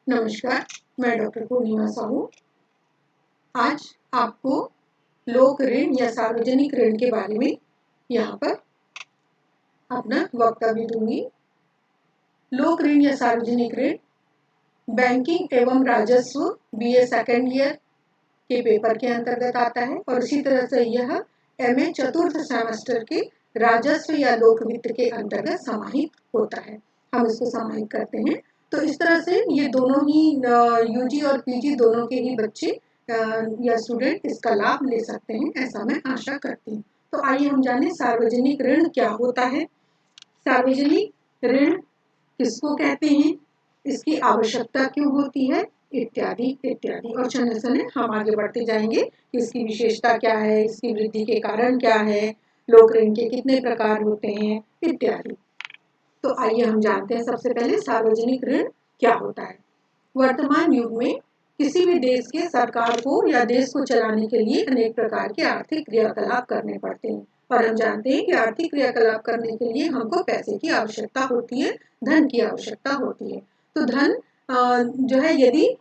नमस्कार, मैं डॉक्टर पूर्णिमा साहू। आज आपको लोक ऋण या सार्वजनिक ऋण के बारे में यहाँ पर अपना वक्तव्य दूंगी। लोक ऋण या सार्वजनिक ऋण बैंकिंग एवं राजस्व BA सेकेंड ईयर के पेपर के अंतर्गत आता है और इसी तरह से यह MA चतुर्थ सेमेस्टर के राजस्व या लोक वित्त के अंतर्गत समाहित होता है। हम इसको समाहित करते हैं। तो इस तरह से ये दोनों ही UG और PG दोनों के ही बच्चे या स्टूडेंट इसका लाभ ले सकते हैं, ऐसा मैं आशा करती हूँ। तो आइए हम जानें सार्वजनिक ऋण क्या होता है। सार्वजनिक ऋण किसको कहते हैं, इसकी आवश्यकता क्यों होती है, इत्यादि इत्यादि। और समय समय हम आगे बढ़ते जाएंगे कि इसकी विशेषता क्या है, इसकी वृद्धि के कारण क्या है, लोक ऋण के कितने प्रकार होते हैं इत्यादि। तो आइए हम जानते हैं सबसे पहले सार्वजनिक ऋण क्या होता है। वर्तमान युग में किसी भी देश के सरकार को या देश को चलाने के लिए अनेक प्रकार के आर्थिक क्रियाकलाप करने पड़ते हैं और हम जानते हैं कि आर्थिक क्रियाकलाप करने के लिए हमको पैसे की आवश्यकता होती है, धन की आवश्यकता होती है। तो धन जो है यदि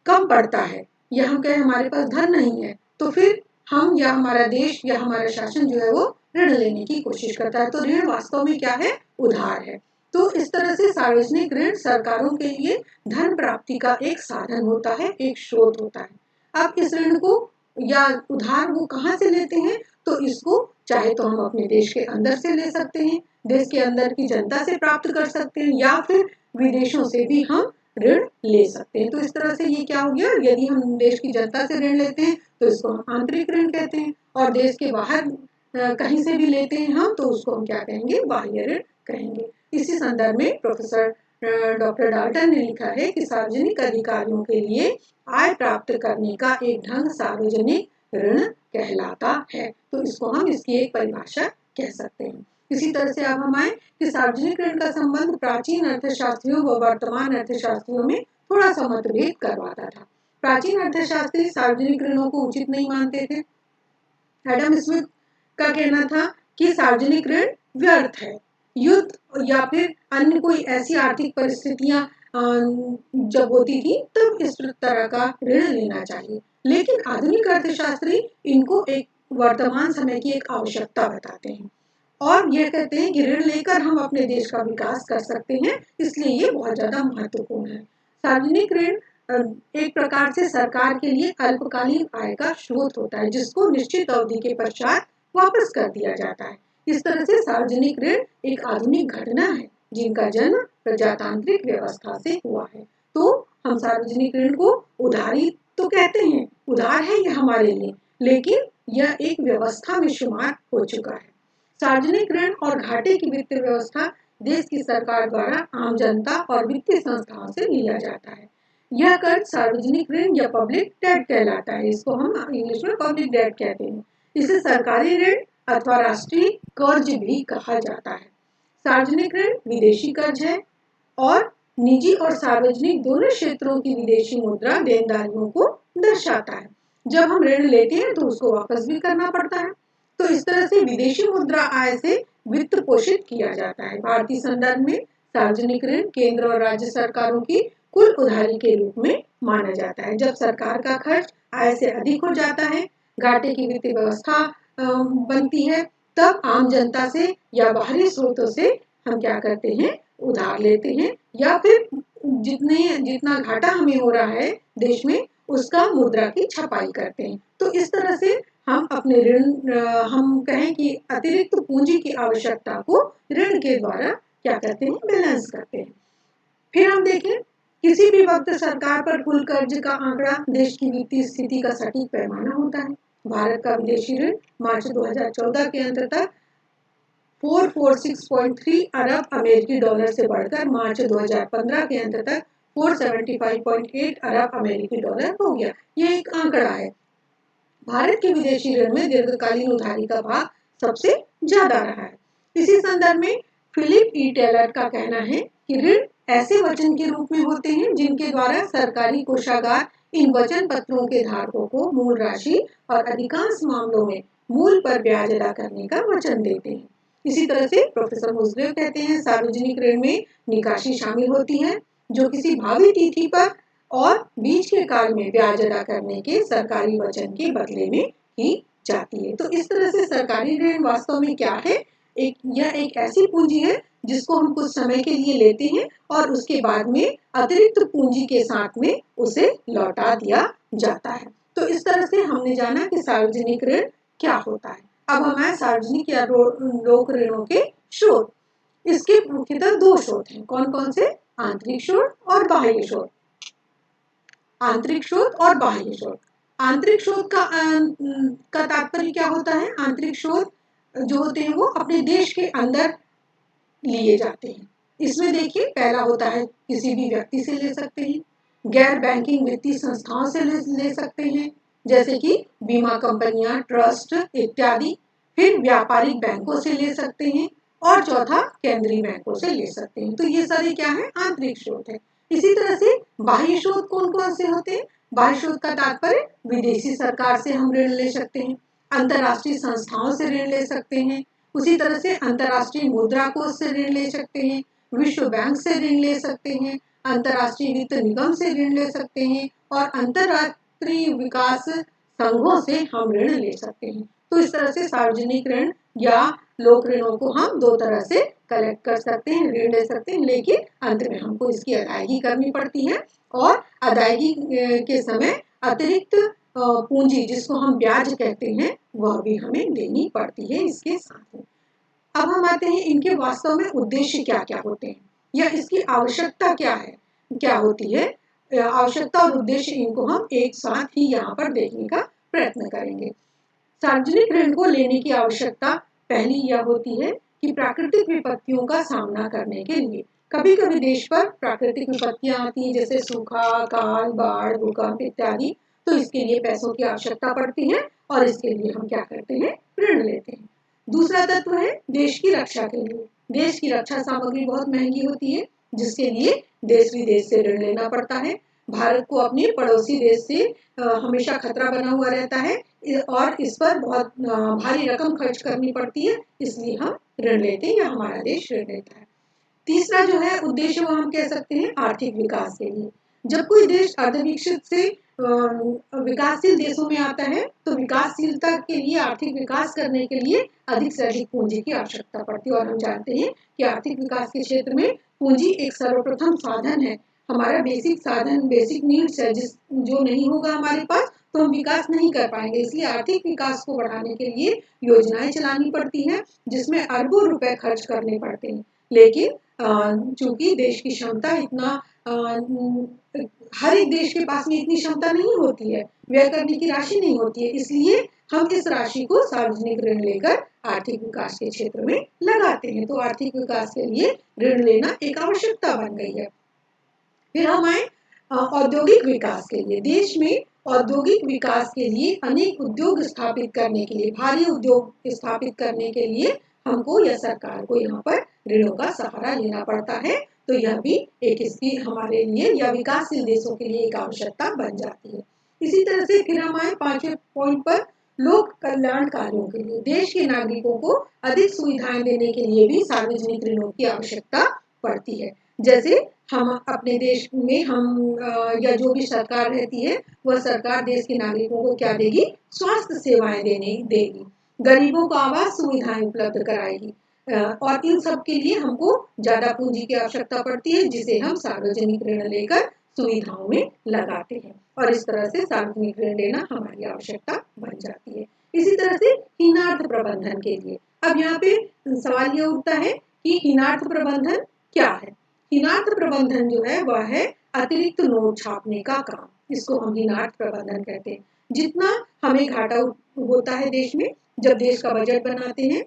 कम पड़ता है या हम कहें हमारे पास धन नहीं है तो फिर हम या हमारा देश या हमारा शासन जो है वो ऋण लेने की कोशिश करता है। तो ऋण वास्तव में क्या है, उधार है। तो इस तरह से सार्वजनिक ऋण सरकारों के लिए धन प्राप्ति का एक साधन होता है, एक स्रोत होता है। अब इस ऋण को या उधार वो कहाँ से लेते हैं, तो इसको चाहे तो हम अपने देश के अंदर से ले सकते हैं, देश के अंदर की जनता से प्राप्त कर सकते हैं या फिर विदेशों से भी हम ऋण ले सकते हैं। तो इस तरह से ये क्या हो गया, यदि हम देश की जनता से ऋण लेते हैं तो इसको हम आंतरिक ऋण कहते हैं और देश के बाहर कहीं से भी लेते हैं हम तो उसको हम क्या कहेंगे, बाह्य ऋण कहेंगे। इसी संदर्भ में प्रोफेसर डॉक्टर डाल्टन ने लिखा है कि सार्वजनिक अधिकारियों के लिए आय प्राप्त करने का एक ढंग सार्वजनिक ऋण कहलाता है। तो इसको हम इसकी एक परिभाषा कह सकते हैं। इसी तरह से अब हम आए कि सार्वजनिक ऋण का संबंध प्राचीन अर्थशास्त्रियों व वर्तमान अर्थशास्त्रियों में थोड़ा सा मतभेद करवाता था। प्राचीन अर्थशास्त्री सार्वजनिक ऋणों को उचित नहीं मानते थे। एडम स्मिथ का कहना था कि सार्वजनिक ऋण व्यर्थ है। युद्ध या फिर अन्य कोई ऐसी आर्थिक परिस्थितियां जब होती थी तब इस तरह का ऋण लेना चाहिए, लेकिन आधुनिक अर्थशास्त्री इनको एक वर्तमान समय की एक आवश्यकता बताते हैं और यह कहते हैं कि ऋण लेकर हम अपने देश का विकास कर सकते हैं, इसलिए ये बहुत ज्यादा महत्वपूर्ण है। सार्वजनिक ऋण एक प्रकार से सरकार के लिए अल्पकालीन आय का स्रोत होता है जिसको निश्चित अवधि के पश्चात वापस कर दिया जाता है। इस तरह से सार्वजनिक ऋण एक आधुनिक घटना है जिनका जन्म प्रजातांत्रिक व्यवस्था से हुआ है। तो हम सार्वजनिक ऋण को उधारी तो कहते हैं, उधार है ये हमारे लिए, लेकिन यह एक व्यवस्था में शुमार हो चुका है। सार्वजनिक ऋण और घाटे की वित्तीय व्यवस्था देश की सरकार द्वारा आम जनता और वित्तीय संस्थाओं से लिया जाता है। यह कर्ज सार्वजनिक ऋण या पब्लिक डेट कहलाता है। इसको हम इंग्लिश में पब्लिक डेट कहते हैं। इसे सरकारी ऋण अथवा राष्ट्रीय कर्ज भी कहा जाता है। सार्वजनिक ऋण विदेशी कर्ज है और निजी और सार्वजनिक दोनों क्षेत्रों की विदेशी मुद्रा देनदारियों को दर्शाता है। जब हम ऋण लेते हैं तो उसको वापस भी करना पड़ता है। तो इस तरह से विदेशी मुद्रा आय से वित्त पोषित किया जाता है। भारतीय संदर्भ में सार्वजनिक ऋण केंद्र और राज्य सरकारों की कुल उधारी के रूप में माना जाता है। जब सरकार का खर्च आय से अधिक हो जाता है, घाटे की वित्तीय व्यवस्था बनती है, तब आम जनता से या बाहरी स्रोतों से हम क्या करते हैं, उधार लेते हैं या फिर जितना घाटा हमें हो रहा है देश में उसका मुद्रा की छपाई करते हैं। तो इस तरह से हम अपने ऋण हम कहें कि अतिरिक्त पूंजी की आवश्यकता को ऋण के द्वारा क्या करते हैं, बैलेंस करते हैं। फिर हम देखें किसी भी वक्त सरकार पर कुल कर्ज का आंकड़ा देश की वित्तीय स्थिति का सटीक पैमाना होता है। भारत का विदेशी ऋण मार्च 2014 के अंत तक 446.3 अरब अमेरिकी डॉलर से बढ़कर मार्च 2015 के अंत तक 475.8 अरब अमेरिकी डॉलर हो गया। यह एक आंकड़ा है। भारत के विदेशी ऋण में दीर्घकालीन उधारी का भाग सबसे ज्यादा रहा है। इसी संदर्भ में फिलिप ई टेलर का कहना है कि ऋण ऐसे वचन के रूप में होते हैं जिनके द्वारा सरकारी कोषागार इन वचन पत्रों के धारकों को मूल राशि और अधिकांश मामलों में मूल पर ब्याज अदा करने का वचन देते हैं। इसी तरह से प्रोफेसर मुजरेव कहते हैं सार्वजनिक ऋण में निकासी शामिल होती है। जो किसी भावी तिथि पर और बीच के काल में ब्याज अदा करने के सरकारी वचन के बदले में की जाती है। तो इस तरह से सरकारी ऋण वास्तव में क्या है? यह एक ऐसी पूंजी है जिसको हम कुछ समय के लिए लेते हैं और उसके बाद में अतिरिक्त पूंजी के साथ में उसे लौटा दिया जाता है। तो इस तरह से हमने जाना कि सार्वजनिक ऋण क्या होता है। अब हमारे सार्वजनिक या लोक ऋणों के स्रोत। इसके मुख्यतः दो स्रोत हैं। कौन कौन से? आंतरिक स्रोत और बाह्य स्रोत। आंतरिक स्रोत और बाह्य स्रोत। आंतरिक स्रोत का तात्पर्य क्या होता है? आंतरिक स्रोत जो होते हैं वो अपने देश के अंदर लिए जाते हैं। इसमें देखिए, पहला होता है किसी भी व्यक्ति से ले सकते हैं, गैर बैंकिंग वित्तीय संस्थाओं से ले सकते हैं, जैसे कि बीमा कंपनियां, ट्रस्ट इत्यादि। फिर व्यापारिक बैंकों से ले सकते हैं और चौथा केंद्रीय बैंकों से ले सकते हैं। तो ये सारे क्या है? आंतरिक स्रोत है। इसी तरह से बाह्य स्रोत कौन कौन से होते हैं? बाह्य स्रोत का तात्पर्य विदेशी सरकार से हम ऋण ले सकते हैं, अंतर्राष्ट्रीय संस्थाओं से ऋण ले सकते हैं, उसी तरह से अंतर्राष्ट्रीय मुद्रा कोष से ऋण ले सकते हैं, विश्व बैंक से ऋण ले सकते हैं, अंतर्राष्ट्रीय वित्त निगम से ऋण ले सकते हैं और अंतर्राष्ट्रीय विकास संघों से हम ऋण ले सकते हैं। तो इस तरह से सार्वजनिक ऋण या लोक ऋणों को हम दो तरह से कलेक्ट कर सकते हैं, ऋण ले सकते हैं, लेकिन अंत में हमको इसकी अदायगी करनी पड़ती है और अदायगी के समय अतिरिक्त पूंजी, जिसको हम ब्याज कहते हैं, वह भी हमें देनी पड़ती है इसके साथ में। अब हम आते हैं इनके वास्तव में उद्देश्य क्या क्या होते हैं या इसकी आवश्यकता क्या है, क्या होती है। आवश्यकता और उद्देश्य, इनको हम एक साथ ही यहाँ पर देखने का प्रयत्न करेंगे। सार्वजनिक ऋण को लेने की आवश्यकता पहली यह होती है कि प्राकृतिक विपत्तियों का सामना करने के लिए कभी कभी देश पर प्राकृतिक विपत्तियां आती हैं, जैसे सूखा, अकाल, बाढ़, भूकंप इत्यादि। तो इसके लिए पैसों की आवश्यकता पड़ती है और इसके लिए हम क्या करते हैं? ऋण लेते हैं। दूसरा तत्व है देश की रक्षा के लिए। देश की रक्षा सामग्री बहुत महंगी होती है, जिसके लिए देश विदेश से ऋण लेना पड़ता है। भारत को अपने पड़ोसी देश से हमेशा खतरा बना हुआ रहता है और इस पर बहुत भारी रकम खर्च करनी पड़ती है, इसलिए हम ऋण लेते हैं या हमारा देश ऋण लेता है। तीसरा जो है उद्देश्य, वो हम कह सकते हैं आर्थिक विकास के लिए। जब कोई देश अर्धविकसित से विकासशील देशों में आता है, तो विकासशीलता के लिए, आर्थिक विकास करने के लिए अधिक से अधिक पूंजी की आवश्यकता पड़ती है। और हम जानते हैं कि आर्थिक विकास के क्षेत्र में पूंजी एक सर्वप्रथम साधन है, हमारा बेसिक साधन, बेसिक नीड्स है, जो नहीं होगा हमारे पास तो हम विकास नहीं कर पाएंगे। इसलिए आर्थिक विकास को बढ़ाने के लिए योजनाएं चलानी पड़ती हैं, जिसमें अरबों रुपए खर्च करने पड़ते हैं। लेकिन चूंकि देश की क्षमता इतना हर एक देश के पास में इतनी क्षमता नहीं होती है, व्यय करने की राशि नहीं होती है, इसलिए हम इस राशि को सार्वजनिक ऋण लेकर आर्थिक विकास के क्षेत्र में लगाते हैं। तो आर्थिक विकास के लिए ऋण लेना एक आवश्यकता बन गई है। फिर हम आए औद्योगिक विकास के लिए। देश में औद्योगिक विकास के लिए, अनेक उद्योग स्थापित करने के लिए, भारी उद्योग स्थापित करने के लिए हमको या सरकार को यहाँ पर ऋणों का सहारा लेना पड़ता है। तो यह भी एक इसकी हमारे लिए या विकासशील देशों के लिए एक आवश्यकता बन जाती है। इसी तरह से फिर हम आए पांचवें पॉइंट पर, लोक कल्याण कार्यों के लिए। देश के नागरिकों को अधिक सुविधाएं देने के लिए भी सार्वजनिक ऋणों की आवश्यकता पड़ती है। जैसे हम अपने देश में या जो भी सरकार रहती है, वह सरकार देश के नागरिकों को क्या देगी? स्वास्थ्य सेवाएं देगी, गरीबों को आवास सुविधाएं उपलब्ध कराएगी और इन सब के लिए हमको ज्यादा पूंजी की आवश्यकता पड़ती है, जिसे हम सार्वजनिक ऋण लेकर सुविधाओं में लगाते हैं और इस तरह से सार्वजनिक ऋण लेना हमारी आवश्यकता बन जाती है। इसी तरह से हीनार्थ प्रबंधन के लिए, अब यहाँ पे सवाल ये उठता है कि हीनार्थ प्रबंधन क्या है? हीनार्थ प्रबंधन जो है वह है अतिरिक्त नोट छापने का काम, इसको हम हीनार्थ प्रबंधन कहते हैं। जितना हमें घाटा होता है देश में, जब देश का बजट बनाते हैं,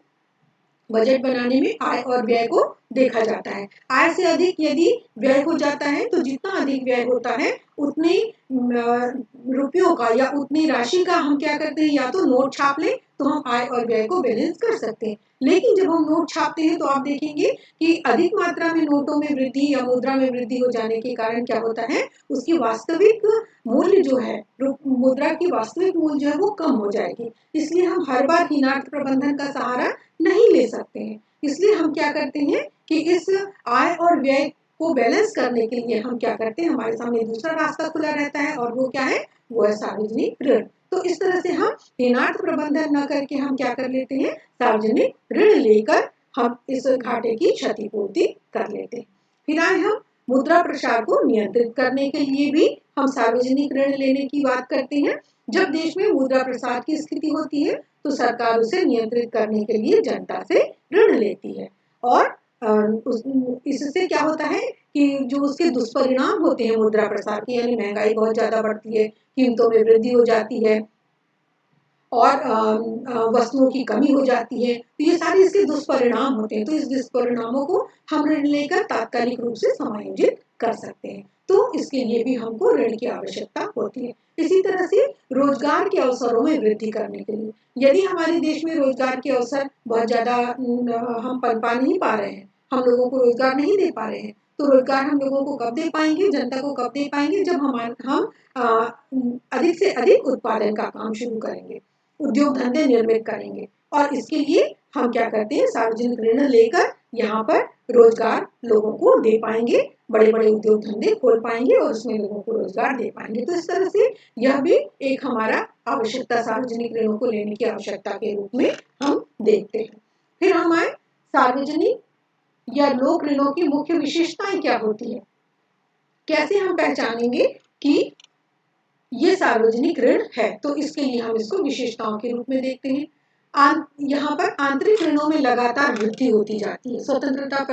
बजट बनाने में आय और व्यय को देखा जाता है। आय से अधिक यदि व्यय हो जाता है, तो जितना अधिक व्यय होता है उतने रुपयों का या उतनी राशि का हम क्या करते हैं, या तो नोट छाप लें तो हम आय और व्यय को बैलेंस कर सकते हैं। लेकिन जब हम नोट छापते हैं तो आप देखेंगे कि अधिक मात्रा में नोटों में वृद्धि या मुद्रा में वृद्धि हो जाने के कारण क्या होता है, उसकी वास्तविक मूल्य जो है, मुद्रा की वास्तविक मूल्य जो है वो कम हो जाएगी। इसलिए हम हर बार हीनार्थ प्रबंधन का सहारा नहीं ले सकते हैं। इसलिए हम क्या करते हैं कि इस आय और व्यय को बैलेंस करने के लिए हम क्या करते हैं, हमारे सामने दूसरा रास्ता खुला रहता है और वो क्या है, वो है सार्वजनिक ऋण। तो इस तरह से हम ऋणार्थ प्रबंधन न करके हम क्या कर लेते हैं, सार्वजनिक ऋण लेकर हम इस घाटे की क्षतिपूर्ति कर लेते हैं। फिर आए हम मुद्रा प्रसार को नियंत्रित करने के लिए भी हम सार्वजनिक ऋण लेने की बात करते हैं। जब देश में मुद्रा प्रसार की स्थिति होती है तो सरकार उसे नियंत्रित करने के लिए जनता से ऋण लेती है और इससे क्या होता है कि जो उसके दुष्परिणाम होते हैं मुद्रा प्रसार के, यानी महंगाई बहुत ज्यादा बढ़ती है, कीमतों में वृद्धि हो जाती है और वस्तुओं की कमी हो जाती है, तो ये सारे इसके दुष्परिणाम होते हैं। तो इस दुष्परिणामों को हम ऋण लेकर तात्कालिक रूप से समायोजित कर सकते हैं। तो इसके लिए भी हमको ऋण की आवश्यकता होती है। इसी तरह से रोजगार के अवसरों में वृद्धि करने के लिए, यदि हमारे देश में रोजगार के अवसर बहुत ज्यादा हम पनपा नहीं पा रहे हैं, हम लोगों को रोजगार नहीं दे पा रहे हैं, तो रोजगार हम लोगों को कब दे पाएंगे, जनता को कब दे पाएंगे, जब हम अधिक से अधिक उत्पादन का काम शुरू करेंगे, उद्योग धंधे निर्मित करेंगे। और इसके लिए हम क्या करते हैं, सार्वजनिक ऋण लेकर यहाँ पर रोजगार लोगों को दे पाएंगे, बड़े बड़े उद्योग धंधे खोल पाएंगे और उसमें लोगों को रोजगार दे पाएंगे। तो इस तरह से यह भी एक हमारा आवश्यकता, सार्वजनिक ऋणों को लेने की आवश्यकता के रूप में हम देखते हैं। फिर हमारे सार्वजनिक या लोक ऋणों की मुख्य विशेषताएं क्या होती है, कैसे हम पहचानेंगे कि ये सार्वजनिक ऋण है, तो इसके लिए हम इसको विशेषताओं के रूप में देखते हैं। यहाँ पर आंतरिक ऋणों में लगातार वृद्धि होती जाती है। स्वतंत्रता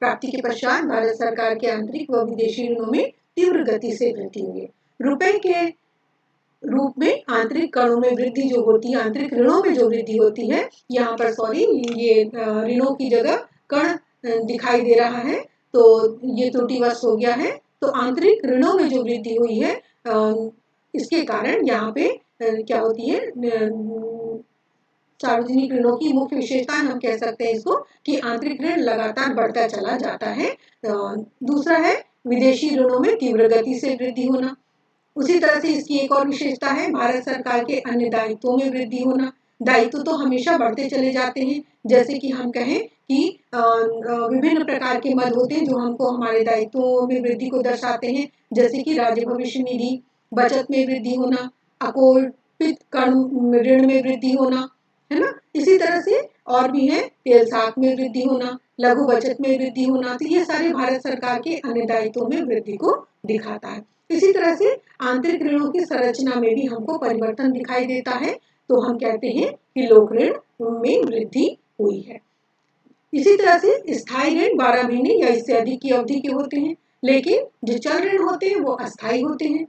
प्राप्ति के पश्चात भारत सरकार के आंतरिक व विदेशी ऋणों में तीव्र गति से वृद्धि हुई है। रुपए के रूप में आंतरिक करों में वृद्धि जो होती है, आंतरिक ऋणों में जो वृद्धि होती है, यहाँ पर सॉरी ये ऋणों की जगह कण दिखाई दे रहा है, तो ये त्रुटिवश हो गया है। तो आंतरिक ऋणों में जो वृद्धि हुई है, इसके कारण यहाँ पे क्या होती है, सार्वजनिक ऋणों की मुख्य विशेषता हम कह सकते हैं इसको कि आंतरिक ऋण लगातार बढ़ता चला जाता है। दूसरा है विदेशी ऋणों में तीव्र गति से वृद्धि होना। उसी तरह से इसकी एक और विशेषता है भारत सरकार के अन्य दायित्वों में वृद्धि होना। दायित्व तो हमेशा बढ़ते चले जाते हैं, जैसे कि हम कहें कि विभिन्न प्रकार के मद होते हैं जो हमको हमारे दायित्वों में वृद्धि को दर्शाते हैं, जैसे कि राज्य भविष्य निधि, बचत में वृद्धि होना, अकोर्पित ऋण में वृद्धि होना, है ना। इसी तरह से और भी है, तेल साख में वृद्धि होना, लघु बचत में वृद्धि होना। तो ये सारे भारत सरकार के अन्य दायित्वों में वृद्धि को दिखाता है। इसी तरह से आंतरिक ऋणों की संरचना में भी हमको परिवर्तन दिखाई देता है, तो हम कहते हैं कि लोक ऋण में वृद्धि हुई है। इसी तरह से स्थायी ऋण 12 महीने या इससे अधिक की अवधि के होते हैं, लेकिन जो चल ऋण होते हैं वो अस्थायी होते हैं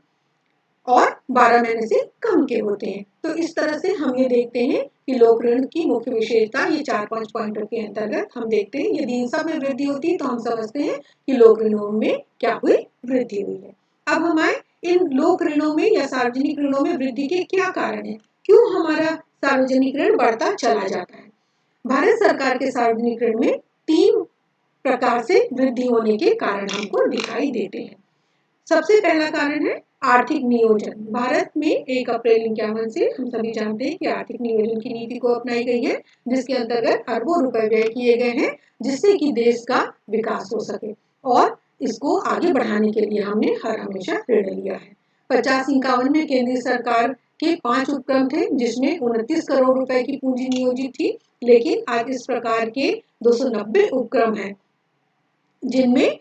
और 12 महीने से कम के होते हैं। तो इस तरह से हम ये देखते हैं कि लोक ऋण की मुख्य विशेषता ये 4-5 पॉइंटों के अंतर्गत हम देखते हैं। यदि इन सब में वृद्धि होती है तो हम समझते हैं कि लोक ऋणों में क्या हुई, वृद्धि हुई है। अब हम आए इन लोक ऋणों में या सार्वजनिक ऋणों में वृद्धि के क्या कारण है, क्यों हमारा सार्वजनिक ऋण बढ़ता चला जाता है। भारत सरकार के सार्वजनिक ऋण में 3 प्रकार से वृद्धि होने के कारण हमको दिखाई देते हैं। सबसे पहला कारण है आर्थिक नियोजन। भारत में 1 अप्रैल 1951 से हम सभी जानते हैं कि आर्थिक नियोजन की नीति को अपनाई गई है, जिसके अंतर्गत अरबों रुपए व्यय किए गए हैं, जिससे कि देश का विकास हो सके और इसको आगे बढ़ाने के लिए हमने हमेशा ऋण लिया है। 50-51 में केंद्रीय सरकार के 5 उपक्रम थे, जिसमें 29 करोड़ रुपए की पूंजी नियोजित थी, लेकिन आज इस प्रकार के 290 उपक्रम हैं, जिनमें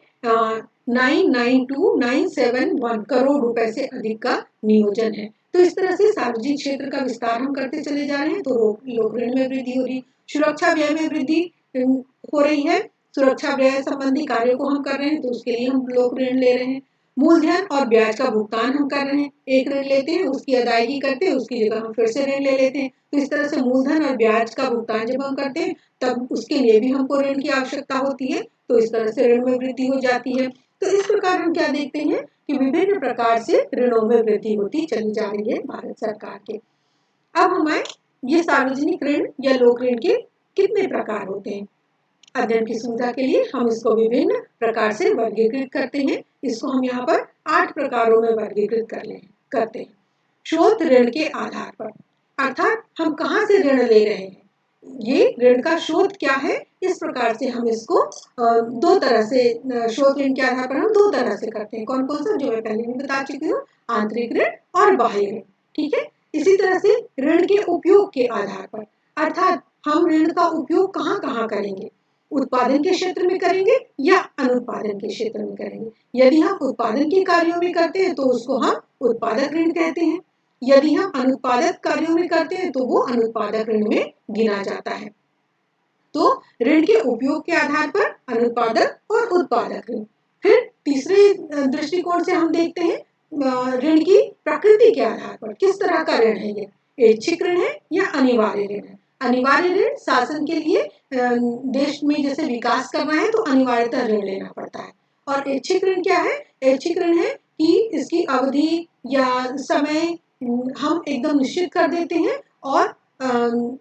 992,971 करोड़ रुपए से अधिक का नियोजन है। तो इस तरह से सार्वजनिक क्षेत्र का विस्तार हम करते चले जा रहे हैं, तो लोक ऋण में वृद्धि हो रही, सुरक्षा व्यय में वृद्धि हो रही है। सुरक्षा व्यय संबंधी कार्यों को हम कर रहे हैं, तो उसके लिए हम लोक ऋण ले रहे हैं। मूलधन और ब्याज का भुगतान हम कर रहे हैं, एक ऋण लेते हैं, उसकी अदायगी करते हैं, उसकी जगह हम फिर से ऋण ले लेते हैं। तो इस तरह से मूलधन और ब्याज का भुगतान जब हम करते हैं, तब उसके लिए भी हमको ऋण की आवश्यकता होती है, तो इस तरह से ऋण में वृद्धि हो जाती है। तो इस प्रकार हम क्या देखते हैं कि विभिन्न प्रकार से ऋणों में वृद्धि होती चली जा रही है भारत सरकार के। अब हमें ये सार्वजनिक ऋण या लोक ऋण के कितने प्रकार होते हैं, अध्ययन की सुविधा के लिए हम इसको विभिन्न प्रकार से वर्गीकृत करते हैं। इसको हम यहाँ पर 8 प्रकारों में वर्गीकृत करते हैं। स्रोत ऋण के आधार पर, अर्थात हम कहाँ से ऋण ले रहे हैं, ये ऋण का स्रोत क्या है, इस प्रकार से हम इसको दो तरह से स्रोत ऋण के आधार पर हम दो तरह से करते हैं। कौन कौन सा, जो मैं पहले भी बता चुकी हूँ, आंतरिक ऋण और बाह्य ऋण। ठीक है। इसी तरह से ऋण के उपयोग के आधार पर, अर्थात हम ऋण का उपयोग कहाँ कहाँ करेंगे, उत्पादन के क्षेत्र में करेंगे या अनुत्पादन के क्षेत्र में करेंगे। यदि हम उत्पादन के कार्यों में करते हैं तो उसको हम उत्पादक ऋण कहते हैं। यदि हम अनुत्पादक कार्यों में करते हैं तो वो अनुत्पादक ऋण में गिना जाता है। तो ऋण के उपयोग के आधार पर अनुत्पादक और उत्पादक ऋण। फिर तीसरे दृष्टिकोण से हम देखते हैं ऋण की प्रकृति के आधार पर, किस तरह का ऋण है, ये ऐच्छिक ऋण है या अनिवार्य ऋण है। अनिवार्य ऋण शासन के लिए देश में जैसे विकास करना है तो अनिवार्यतः ऋण लेना पड़ता है। और ऐच्छिक ऋण क्या है, ऐच्छिक ऋण है कि इसकी अवधि या समय हम एकदम निश्चित कर देते हैं और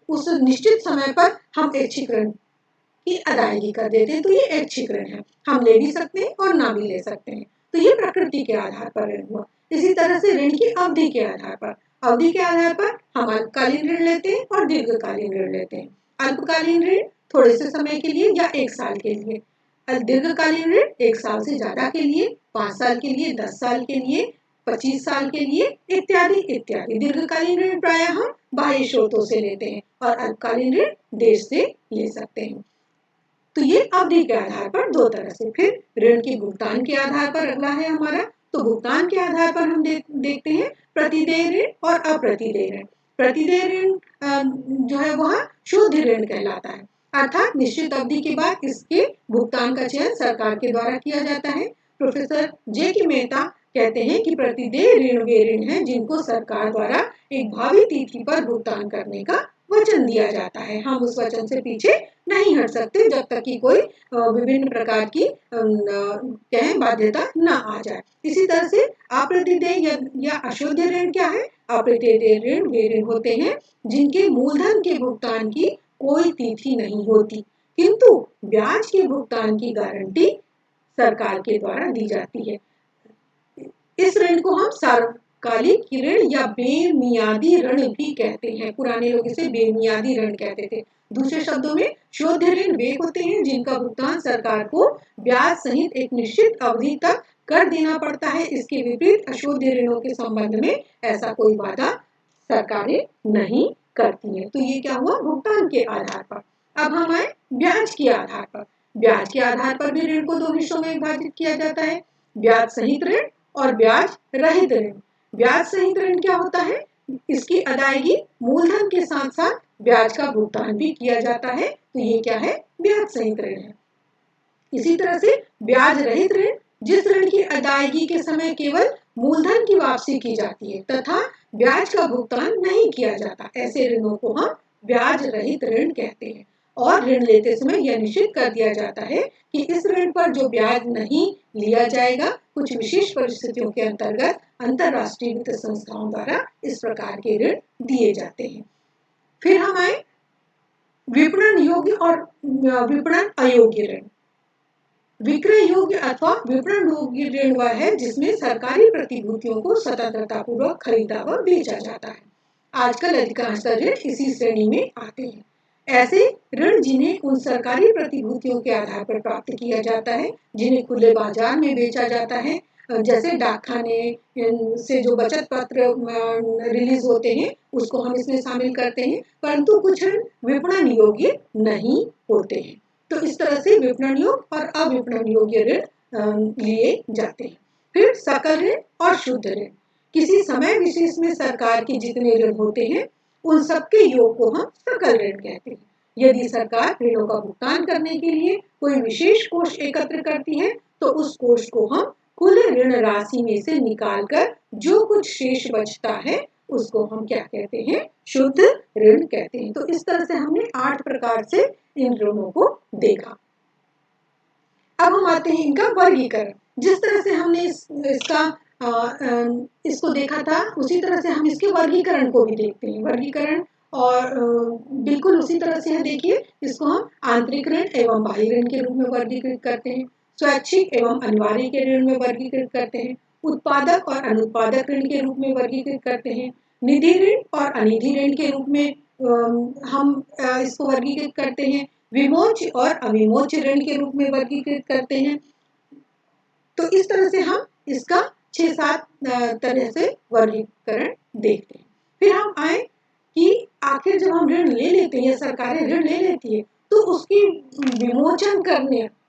उस निश्चित समय पर हम ऐच्छिक ऋण की अदायगी कर देते हैं, तो ये ऐच्छिक ऋण है। हम ले भी सकते हैं और ना भी ले सकते हैं। तो ये प्रकृति के आधार पर ऋण हुआ। इसी तरह से ऋण की अवधि के आधार पर, अवधि के आधार पर हम अल्पकालीन ऋण लेते हैं और दीर्घकालीन ऋण लेते हैं। अल्पकालीन ऋण थोड़े से समय के लिए या 1 साल के लिए, दीर्घकालीन ऋण 1 साल से ज्यादा के लिए, 5 साल के लिए, 10 साल के लिए, 25 साल के लिए, इत्यादि इत्यादि। दीर्घकालीन ऋण प्रायः हम बाह्य स्रोतों से लेते हैं और अल्पकालीन ऋण देश से ले सकते हैं। तो ये अवधि के आधार पर दो तरह से। फिर ऋण के भुगतान के आधार पर अगला है हमारा, तो भुगतान के आधार पर हम देखते हैं प्रतिदेय ऋण और अप्रतिदेय ऋण। प्रतिदेय ऋण जो है वह शुद्ध ऋण कहलाता है, अर्थात निश्चित अवधि के बाद इसके भुगतान का चयन सरकार के द्वारा किया जाता है। Professor JK. मेहता कहते हैं कि प्रतिदेय ऋण वे ऋण हैं जिनको सरकार द्वारा एक भावी तिथि पर भुगतान करने का वचन दिया जाता है। हम उस वचन से पीछे नहीं हट सकते जब तक कि कोई विभिन्न प्रकार की बाध्यता न आ जाए। इसी तरह से अप्रतिदेय या अशुद्ध ऋण क्या है, अप्रतिदेय ऋण वे ऋण होते हैं जिनके मूलधन के भुगतान की कोई तिथि नहीं होती, किंतु ब्याज के भुगतान की गारंटी सरकार के द्वारा दी जाती है। इस ऋण को हम सार्वकालिक ऋण या बेमियादी ऋण भी कहते हैं। पुराने लोग इसे बेमियादी ऋण कहते थे। दूसरे शब्दों में शुद्ध ऋण वे होते हैं जिनका भुगतान सरकार को ब्याज सहित एक निश्चित अवधि तक कर देना पड़ता है। इसके विपरीत अशुद्ध ऋणों के संबंध में ऐसा कोई वादा सरकारें नहीं करती हैं। तो ये क्या हुआ, भुगतान के आधार पर। अब हम आए ब्याज के आधार पर। ब्याज के आधार पर भी ऋण को दो हिस्सों में विभाजित किया जाता है, ब्याज सहित ऋण और ब्याज रहित ऋण। ब्याज सहित ऋण क्या होता है, इसकी अदायगी मूलधन के साथ साथ ब्याज का भुगतान भी किया जाता है, तो ये क्या है, ब्याज सहित ऋण है। इसी तरह से ब्याज रहित ऋण, जिस ऋण की अदायगी के समय केवल मूलधन की वापसी की जाती है तथा ब्याज का भुगतान नहीं किया जाता, ऐसे ऋणों को हम ब्याज रहित ऋण कहते हैं। और ऋण लेते समय यह निश्चित कर दिया जाता है कि इस ऋण पर जो ब्याज नहीं लिया जाएगा, कुछ विशेष परिस्थितियों के अंतर्गत अंतरराष्ट्रीय वित्त संस्थाओं द्वारा इस प्रकार के ऋण दिए जाते हैं। फिर हम आए विपणन योग्य और विपणन अयोग्य ऋण। विक्रय योग्य अथवा विपणन योग्य ऋण वह है जिसमें सरकारी प्रतिभूतियों को स्वतंत्रता पूर्वक खरीदा व बेचा जाता है। आजकल अधिकांश ऋण इसी श्रेणी में आते हैं। ऐसे ऋण जिन्हें उन सरकारी प्रतिभूतियों के आधार पर प्राप्त किया जाता है जिन्हें खुले बाजार में बेचा जाता है, जैसे डाकखाने से जो बचत पत्र रिलीज होते हैं उसको हम इसमें शामिल करते हैं, परंतु कुछ ऋण विपणन योग्य नहीं होते हैं। तो इस तरह से विपणन योग्य और अविपणन योग्य ऋण लिए जाते हैं। फिर सकल ऋण और शुद्ध ऋण। किसी समय विशेष में सरकार के जितने ऋण होते हैं उन सबके योग को हम सकल ऋण कहते हैं। यदि सरकार ऋणों का भुगतान करने के लिए कोई विशेष कोष एकत्र करती है तो उस कोष को हम कुल ऋण राशि में से निकालकर जो कुछ शेष बचता है उसको हम क्या कहते हैं, शुद्ध ऋण कहते हैं। तो इस तरह से हमने 8 प्रकार से इन ऋणों को देखा। अब हम आते हैं इनका वर्गीकरण। जिस तरह से हमने इसको देखा था उसी तरह से हम इसके वर्गीकरण को भी देखते हैं। वर्गीकरण और बिल्कुल उसी तरह से देखिए, इसको हम आंतरिक ऋण एवं बाह्य ऋण के रूप में वर्गीकृत करते हैं, स्वैच्छिक एवं अनिवार्य के ऋण में वर्गीकृत करते हैं, उत्पादक और अनुत्पादक ऋण के रूप में वर्गीकृत करते हैं, निधि ऋण और अनिधि ऋण के रूप में हम इसको वर्गीकृत करते हैं। विमोच और अविमोच ऋण के रूप में वर्गीकृत करते हैं। तो इस तरह से हम इसका 6-7 तरह से वर्गीकरण देखते हैं। फिर हम आए कि आखिर जब हम ऋण ले लेते हैं, सरकारें ऋण ले लेती है, तो उसकी विमोचन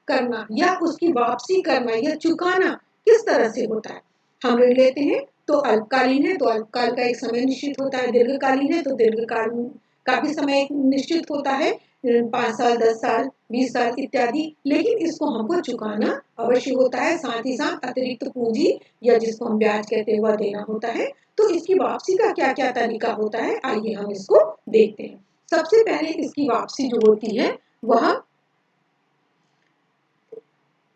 करना या उसकी वापसी करना या चुकाना किस तरह से होता है। हम ऋण लेते हैं तो अल्पकालीन है तो अल्पकाल का एक समय निश्चित होता है, दीर्घकालीन है तो दीर्घकाल का भी समय निश्चित होता है, 5 साल, 10 साल, 20 साल इत्यादि। लेकिन इसको हमको चुकाना अवश्य होता है, साथ ही साथ अतिरिक्त पूंजी या जिसको हम ब्याज कहते हैं वह देना होता है। तो इसकी वापसी का क्या क्या तरीका होता है, आइए हम इसको देखते हैं। सबसे पहले इसकी वापसी जो होती है वह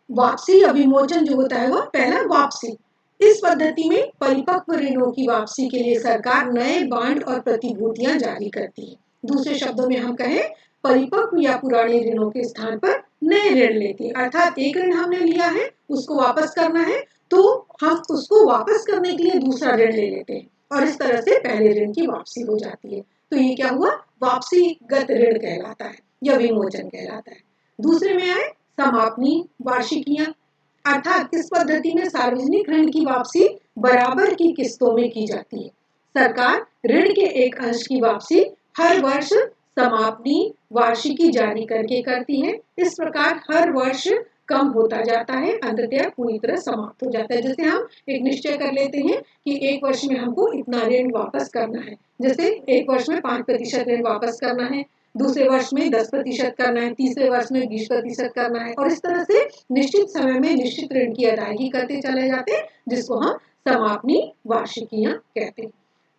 वापसी या विमोचन जो होता है वह पहला वापसी। इस पद्धति में परिपक्व ऋणों की वापसी के लिए सरकार नए बांड और प्रतिभूतियां जारी करती है। दूसरे शब्दों में हम कहें परिपक्व या पुराने ऋणों के स्थान पर नए ऋण लेती है। अर्थात एक ऋण हमने लिया है उसको वापस करना है तो हम उसको वापस करने के लिए दूसरा ऋण ले लेते हैं और इस तरह से पहले ऋण की वापसी हो जाती है। तो ये क्या हुआ, वापसीगत ऋण कहलाता है या विमोचन कहलाता है। दूसरे में आए समापनी वार्षिकियां। अर्थात इस पद्धति में सार्वजनिक ऋण की वापसी बराबर की किस्तों में की जाती है। सरकार ऋण के एक अंश की वापसी हर वर्ष समापनी वार्षिकी जारी करके करती है। इस प्रकार हर वर्ष कम होता जाता है, अंततः पूरी तरह समाप्त हो जाता है। जैसे हम एक निश्चय कर लेते हैं कि एक वर्ष में हमको इतना ऋण वापस करना है, जैसे एक वर्ष में 5% ऋण वापस करना है, दूसरे वर्ष में 10% करना है, तीसरे वर्ष में 20% करना है, और इस तरह से निश्चित समय में निश्चित ऋण की अदायगी करते चले जाते हैं, जिसको हम समापनी वार्षिकियां कहते हैं।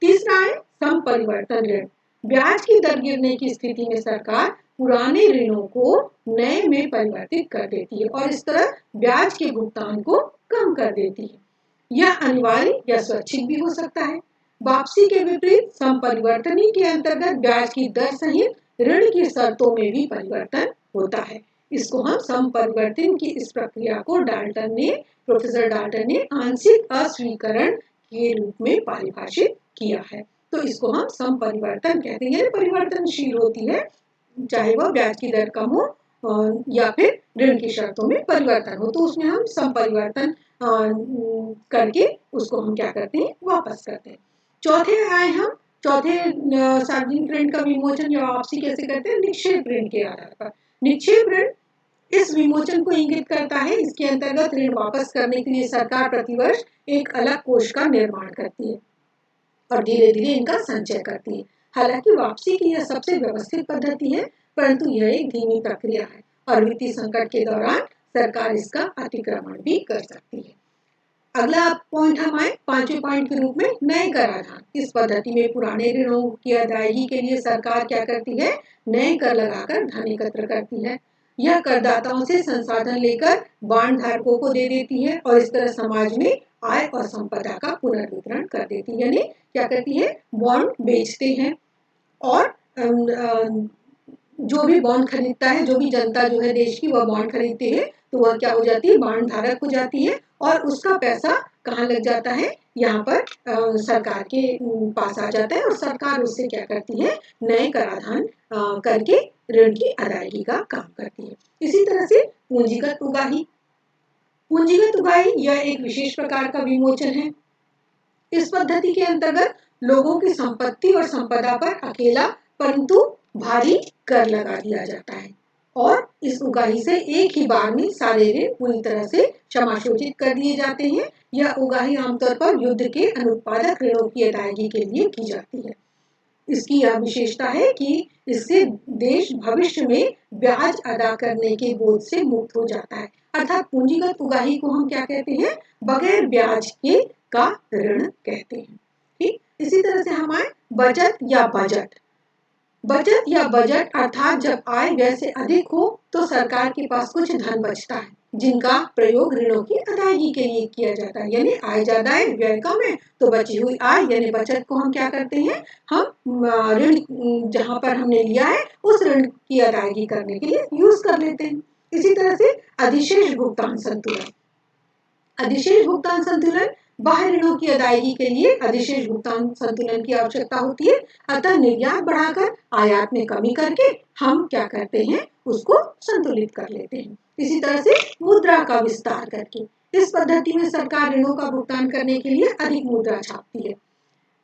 तीसरा है समपरिवर्तन ऋण। ब्याज की दर गिरने की स्थिति में सरकार पुराने ऋणों को नए में परिवर्तित कर देती है और इस तरह ब्याज के भुगतान को कम कर देती है। यह अनिवार्य या स्वैच्छिक भी हो सकता है। वापसी के विपरीत समपरिवर्तनी के अंतर्गत ब्याज की दर सहित ऋण की शर्तों में भी परिवर्तन होता है। इसको हम समपरिवर्तन की इस प्रक्रिया को प्रोफेसर डाल्टन ने आंशिक अस्वीकरण के रूप में परिभाषित किया है। तो इसको हम समपरिवर्तन कहते हैं, परिवर्तनशील होती है, चाहे वह ब्याज की दर कम हो या फिर ऋण की शर्तों में परिवर्तन हो, तो उसमें हम समपरिवर्तन करके उसको हम क्या करते हैं, वापस करते हैं। चौथे सार्वजनिक ऋण का विमोचन या वापसी कैसे करते हैं, निक्षेप ऋण के आधार पर। निक्षेप ऋण इस विमोचन को इंगित करता है। इसके अंतर्गत ऋण वापस करने के लिए सरकार प्रतिवर्ष एक अलग कोष का निर्माण करती है और धीरे धीरे इनका संचय करती है। हालांकि वापसी की यह सबसे व्यवस्थित पद्धति है, परंतु यह एक धीमी प्रक्रिया है और वित्तीय संकट के दौरान सरकार इसका अतिक्रमण भी कर सकती है। अगला पॉइंट हम आए 5वें पॉइंट के रूप में नए कराधान। इस पद्धति में पुराने ऋणों की अदायगी के लिए सरकार क्या करती है, नए कर लगाकर धन एकत्र करती है। यह करदाताओं से संसाधन लेकर बांड धारकों को दे देती है और इस तरह समाज में आय और संपदा का पुनर्वितरण कर देती है। यानी क्या करती है, बॉन्ड बेचते हैं और जो भी बॉन्ड खरीदता है, जो भी जनता जो है देश की वह बॉन्ड खरीदती है, तो वह क्या हो जाती है, बॉन्ड धारक हो जाती है और उसका पैसा कहाँ लग जाता है, यहाँ पर सरकार के पास आ जाता है और सरकार उससे क्या करती है, नए कराधान करके ऋण की अदायगी का काम करती है। इसी तरह से पूंजीगत उगाही। पूंजीगत उगाही यह एक विशेष प्रकार का विमोचन है। इस पद्धति के अंतर्गत लोगों की संपत्ति और संपदा पर अकेला परंतु भारी कर लगा दिया जाता है और इस उगाही से एक ही बार में सारे ऋण पूरी तरह से क्षमाशोचित कर दिए जाते हैं। यह उगाही आमतौर पर युद्ध के अनुत्पादक ऋणों की अदायगी के लिए की जाती है। इसकी यह विशेषता है कि इससे देश भविष्य में ब्याज अदा करने के बोझ से मुक्त हो जाता है। अर्थात पूंजीगत उगाही को हम क्या कहते हैं, बगैर ब्याज के का ऋण कहते हैं। ठीक, इसी तरह से हम आए बचत या बजट। बचत या बजट अर्थात जब आय व्यय से अधिक हो तो सरकार के पास कुछ धन बचता है जिनका प्रयोग ऋणों की अदायगी के लिए किया जाता है। यानी आय ज्यादा है, व्यय कम है, तो बची हुई आय यानी बचत को हम क्या करते हैं, हम ऋण जहां पर हमने लिया है उस ऋण की अदायगी करने के लिए यूज कर लेते हैं। इसी तरह से अधिशेष भुगतान संतुलन। अधिशेष भुगतान संतुलन बाह्य ऋणों की अदायगी के लिए अधिशेष भुगतान संतुलन की आवश्यकता होती है। अतः निर्यात बढ़ाकर आयात में कमी करके हम क्या करते हैं, उसको संतुलित कर लेते हैं। इसी तरह से मुद्रा का विस्तार करके, इस पद्धति में सरकार ऋणों का भुगतान करने के लिए अधिक मुद्रा छापती है।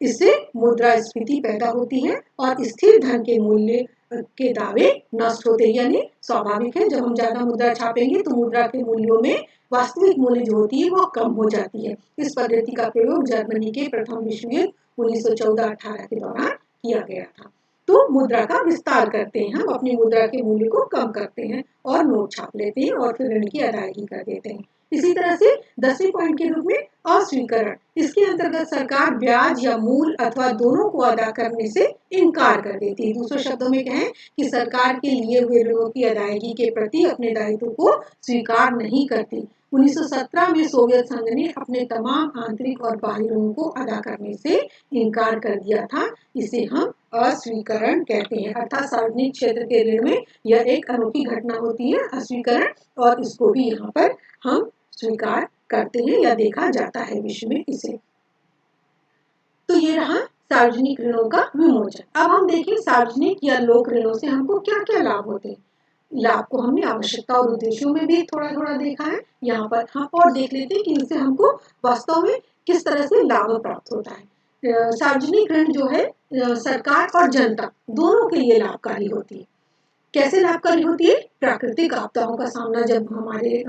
इससे मुद्रास्फीति पैदा होती है और स्थिर धन के मूल्य के दावे नष्ट होते हैं। यानी स्वाभाविक है, जब हम ज्यादा मुद्रा छापेंगे तो मुद्रा के मूल्यों में वास्तविक मूल्य जो होती है वो कम हो जाती है। इस पद्धति का प्रयोग जर्मनी के प्रथम विश्व युद्ध 1914-18 के दौरान किया गया था। तो मुद्रा का विस्तार करते हैं, हम अपनी मुद्रा के मूल्य को कम करते हैं और नोट छाप लेते हैं और फिर ऋण की अदायगी कर देते हैं। इसी तरह से 10वें पॉइंट के रूप में अस्वीकरण, इसके अंतर्गत सरकार ब्याज या मूल अथवा दोनों को अदा करने से इनकार कर देती है। दूसरे शब्दों में कहें कि सरकार के लिए हुए ऋणों की अदायगी के प्रति अपने दायित्व को स्वीकार नहीं करती। 1917 में सोवियत संघ ने अपने तमाम आंतरिक और बाह्य ऋणों को अदा करने से इनकार कर दिया था। इसे हम अस्वीकरण कहते हैं। अर्थात सार्वजनिक क्षेत्र के ऋण में यह एक अनोखी घटना होती है, अस्वीकरण, और इसको भी यहाँ पर हम स्वीकार करते हैं या देखा जाता है विश्व में इसे। तो ये रहा सार्वजनिक ऋणों का विमोचन। अब हम देखें सार्वजनिक या लोक ऋणों से हमको क्या क्या लाभ होते हैं। लाभ को हमने आवश्यकता और उद्देश्यों में भी थोड़ा थोड़ा देखा है, यहाँ पर हम और देख लेते हैं कि इनसे हमको वास्तव में किस तरह से लाभ प्राप्त होता है। सार्वजनिक ऋण जो है सरकार और जनता दोनों के लिए लाभकारी होती है। कैसे लाभकारी होती है? प्राकृतिक आपदाओं का सामना जब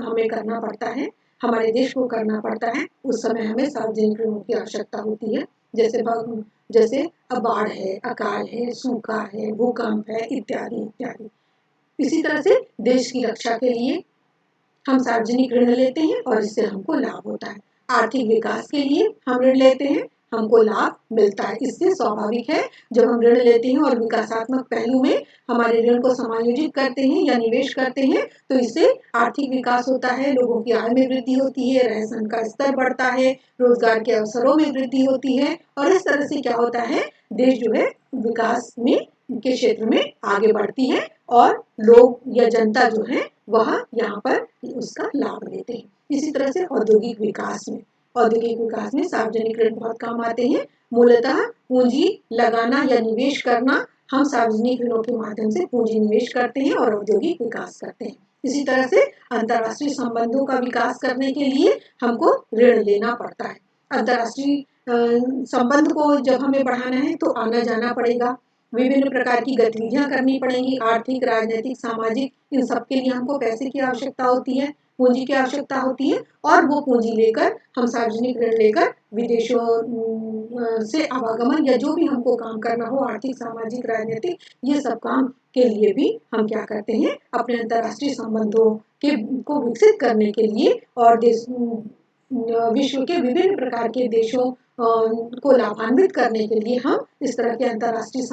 हमें करना पड़ता है, हमारे देश को करना पड़ता है, उस समय हमें सार्वजनिक ऋणों की आवश्यकता होती है। जैसे बाढ़ है, अकाल है, सूखा है, भूकंप है, इत्यादि इत्यादि। इसी तरह से देश की रक्षा के लिए हम सार्वजनिक ऋण लेते हैं और इससे हमको लाभ होता है। आर्थिक विकास के लिए हम ऋण लेते हैं, हमको लाभ मिलता है। इससे स्वाभाविक है, जब हम ऋण लेते हैं और विकासात्मक पहलू में हमारे ऋण को समायोजित करते हैं या निवेश करते हैं, तो इससे आर्थिक विकास होता है, लोगों की आय में वृद्धि होती है, रहन सहन का स्तर बढ़ता है, रोजगार के अवसरों में वृद्धि होती है, और इस तरह से क्या होता है, देश जो है विकास में के क्षेत्र में आगे बढ़ती है और लोग या जनता जो है वह यहाँ पर उसका लाभ लेते हैं। इसी तरह से औद्योगिक विकास में सार्वजनिक ऋण बहुत काम आते हैं। मूलतः पूंजी लगाना या निवेश करना, हम सार्वजनिक ऋणों के माध्यम से पूंजी निवेश करते हैं और औद्योगिक विकास करते हैं। इसी तरह से अंतर्राष्ट्रीय संबंधों का विकास करने के लिए हमको ऋण लेना पड़ता है। अंतर्राष्ट्रीय संबंध को जब हमें बढ़ाना है तो आना जाना पड़ेगा, विभिन्न प्रकार की गतिविधियां करनी पड़ेंगी, आर्थिक, राजनीतिक, सामाजिक, इन सब के लिए हमको पैसे की आवश्यकता होती है, पूंजी की आवश्यकता होती है, और वो पूंजी लेकर हम सार्वजनिक ऋण लेकर विदेशों से आवागमन या जो भी हमको काम करना हो, आर्थिक, सामाजिक, राजनीतिक, ये सब काम के लिए भी हम क्या करते हैं, अपने अंतर्राष्ट्रीय संबंधों को विकसित करने के लिए और विश्व के विभिन्न प्रकार के देशों को लाभान्वित करने के लिए हम इस तरह के अंतर्राष्ट्रीय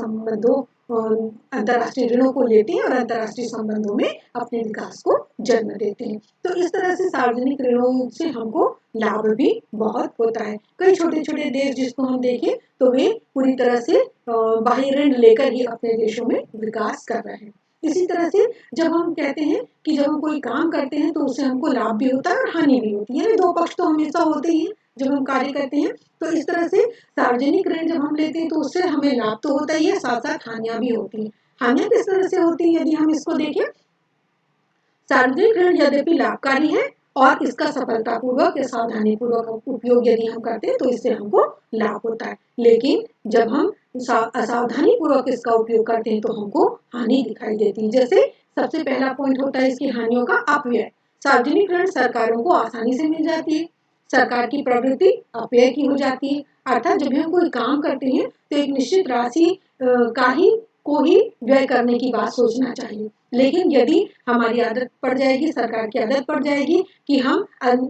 ऋणों को लेते हैं और अंतर्राष्ट्रीय संबंधों में अपने विकास को जन्म देते हैं। तो इस तरह से सार्वजनिक ऋणों से हमको लाभ भी बहुत होता है। कई छोटे छोटे देश जिसको हम देखें तो वे पूरी तरह से बाह्य ऋण लेकर ही अपने देशों में विकास कर रहे हैं। इसी तरह से जब हम कहते हैं कि जब हम कोई काम करते हैं तो उससे हमको लाभ भी होता है और हानि भी होती है, दो पक्ष तो हमेशा होते ही जब हम कार्य करते हैं। तो इस तरह से सार्वजनिक ऋण जब हम लेते हैं तो उससे हमें लाभ तो होता ही है, साथ साथ हानियां भी होती हैं। हानियां किस तरह से होती है यदि हम इसको देखें, सार्वजनिक ऋण यद्यपि लाभकारी है और इसका सफलतापूर्वक या सावधानीपूर्वक उपयोग यदि हम करते हैं तो इससे हमको लाभ होता है, लेकिन जब हम असावधानी पूर्वक इसका उपयोग करते हैं तो हमको हानि दिखाई देती है। जैसे सबसे पहला पॉइंट होता है इसकी हानियों का अपव्यय। सार्वजनिक ऋण सरकारों को आसानी से मिल जाती है, सरकार की प्रवृत्ति अपव्यय की हो जाती है। अर्थात जब हम कोई काम करते हैं तो एक निश्चित राशि को ही व्यय करने की बात सोचना चाहिए, लेकिन यदि हमारी आदत पड़ जाएगी, सरकार की आदत पड़ जाएगी कि हम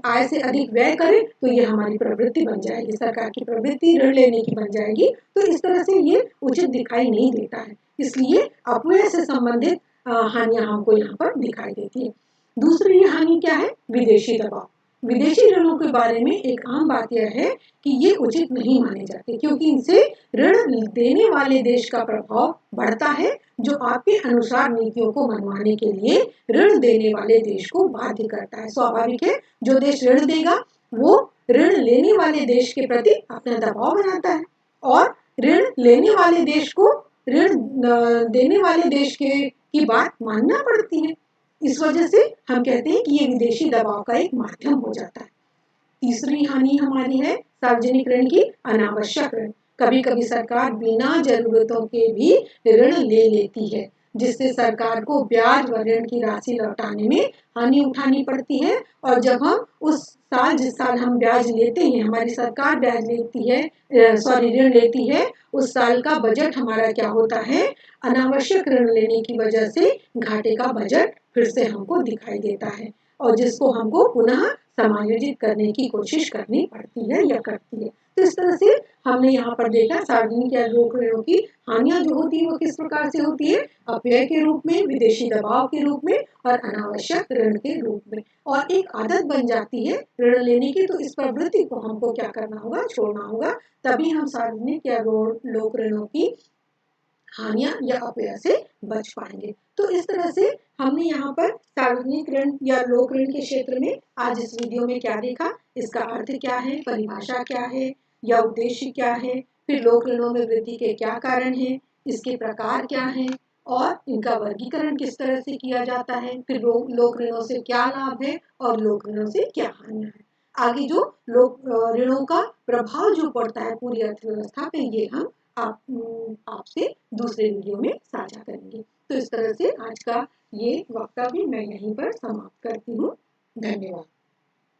आय से अधिक व्यय करें तो ये हमारी प्रवृत्ति बन जाएगी, सरकार की प्रवृत्ति ऋण लेने की बन जाएगी। तो इस तरह से ये उचित दिखाई नहीं देता है, इसलिए अपव्यय से संबंधित हानियां हमको यहाँ पर दिखाई देती है। दूसरी हानि क्या है? विदेशी दबाव। विदेशी ऋणों के बारे में एक आम बात यह है कि ये उचित नहीं माने जाते, क्योंकि इनसे ऋण देने वाले देश का प्रभाव बढ़ता है, जो आपके अनुसार नीतियों को मनवाने के लिए ऋण देने वाले देश को बाध्य करता है। स्वाभाविक है, जो देश ऋण देगा वो ऋण लेने वाले देश के प्रति अपना दबाव बनाता है और ऋण लेने वाले देश को ऋण देने वाले देश की बात मानना पड़ती है। इस वजह से हम कहते हैं कि ये विदेशी दबाव का एक माध्यम हो जाता है। तीसरी हानि हमारी है सार्वजनिक ऋण की अनावश्यक ऋण। कभी कभी सरकार बिना जरूरतों के भी ऋण ले लेती है, जिससे सरकार को ब्याज व ऋण की राशि लौटाने में हानि उठानी पड़ती है। और जब हम उस साल जिस साल हम ब्याज लेते हैं, हमारी सरकार ब्याज लेती है, ऋण लेती है, उस साल का बजट हमारा क्या होता है, अनावश्यक ऋण लेने की वजह से घाटे का बजट फिर से हमको दिखाई देता है और जिसको हमको पुनः समायोजित करने की कोशिश करनी पड़ती है या करती है। तो इस तरह से हमने यहाँ पर देखा सार्वजनिक या लोक ऋणों की हानियां जो होती है वो किस प्रकार से होती है, अपव्यय के रूप में, विदेशी दबाव के रूप में और अनावश्यक ऋण के रूप में। और एक आदत बन जाती है ऋण लेने की, तो इस प्रवृत्ति को हमको क्या करना होगा, छोड़ना होगा, तभी हम सार्वजनिक या लोक ऋणों की हानियां या अपव्यय से बच पाएंगे। तो इस तरह से हमने यहाँ पर सार्वजनिक ऋण या लोक ऋण के क्षेत्र में आज इस वीडियो में क्या देखा, इसका अर्थ क्या है, परिभाषा क्या है या उद्देश्य क्या है, फिर लोक ऋणों में वृद्धि के क्या कारण हैं, इसके प्रकार क्या हैं और इनका वर्गीकरण किस तरह से किया जाता है, फिर लोक ऋणों से क्या लाभ है और लोक ऋणों से क्या हानियां है। आगे जो लोक ऋणों का प्रभाव जो पड़ता है पूरी अर्थव्यवस्था पे, ये हम आपसे दूसरे वीडियो में साझा करेंगे। तो इस तरह से आज का ये वक्तव्य मैं यहीं पर समाप्त करती हूँ। धन्यवाद।